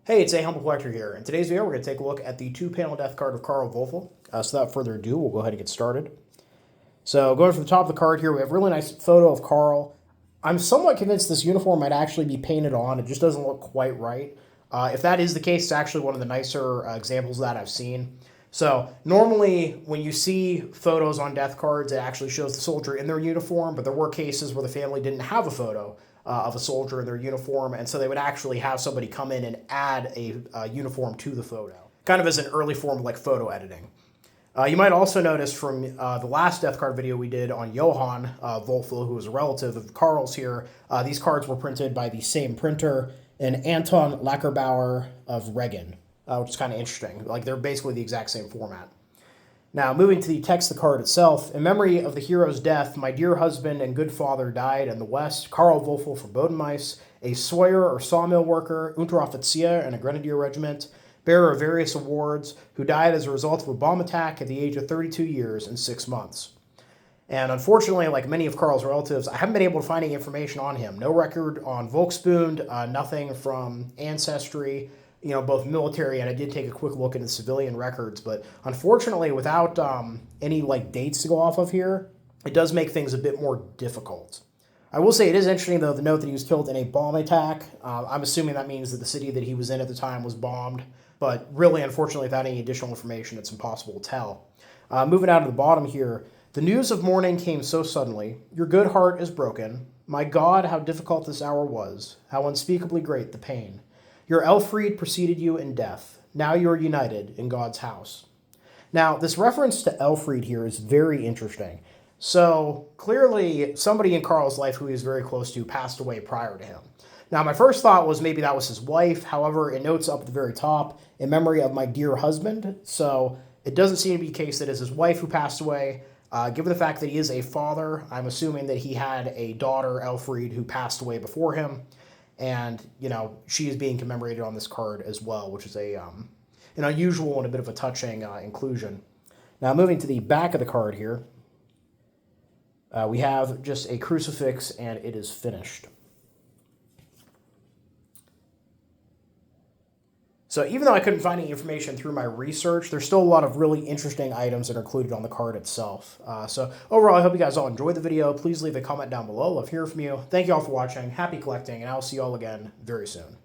Hey, it's a Humble Collector here. In today's video, we're going to take a look at the two-panel death card of Karl Wolfl. So without further ado, we'll go ahead and get started. So going from the top of the card here, we have a really nice photo of Karl. I'm somewhat convinced this uniform might actually be painted on. It just doesn't look quite right. If that is the case, it's actually one of the nicer examples that I've seen. So normally when you see photos on death cards, it actually shows the soldier in their uniform, but there were cases where the family didn't have a photo of a soldier in their uniform, and so they would actually have somebody come in and add a uniform to the photo, kind of as an early form of like photo editing. You might also notice from the last death card video we did on Johann Wolfl, who was a relative of Karl's here, these cards were printed by the same printer, and Anton Lackerbauer of Regen, which is kind of interesting. Like, they're basically the exact same format. Now, moving to the text of the card itself, in memory of the hero's death, my dear husband and good father died in the West, Karl Wolfl from Bodenmais, a sawyer or sawmill worker, Unteroffizier in a Grenadier Regiment, bearer of various awards, who died as a result of a bomb attack at the age of 32 years and 6 months. And unfortunately, like many of Karl's relatives, I haven't been able to find any information on him. No record on Volksbund, nothing from Ancestry, both military, and I did take a quick look into civilian records, but unfortunately, without any dates to go off of here, it does make things a bit more difficult. I will say it is interesting, though, the note that he was killed in a bomb attack. I'm assuming that means that the city that he was in at the time was bombed, but really, unfortunately, without any additional information, it's impossible to tell. Moving out to the bottom here, the news of mourning came so suddenly. Your good heart is broken. My God, how difficult this hour was. How unspeakably great the pain. Your Elfried preceded you in death. Now you are united in God's house. Now, this reference to Elfried here is very interesting. So, clearly, somebody in Karl's life who he was very close to passed away prior to him. Now, my first thought was maybe that was his wife. However, it notes up at the very top, in memory of my dear husband. So, it doesn't seem to be the case that it's his wife who passed away. Given the fact that he is a father, I'm assuming that he had a daughter, Elfried, who passed away before him. And, she is being commemorated on this card as well, which is an unusual and a bit of a touching inclusion. Now, moving to the back of the card here, we have just a crucifix, and it is finished. So even though I couldn't find any information through my research, there's still a lot of really interesting items that are included on the card itself. So overall, I hope you guys all enjoyed the video. Please leave a comment down below. Love hearing from you. Thank you all for watching. Happy collecting, and I'll see you all again very soon.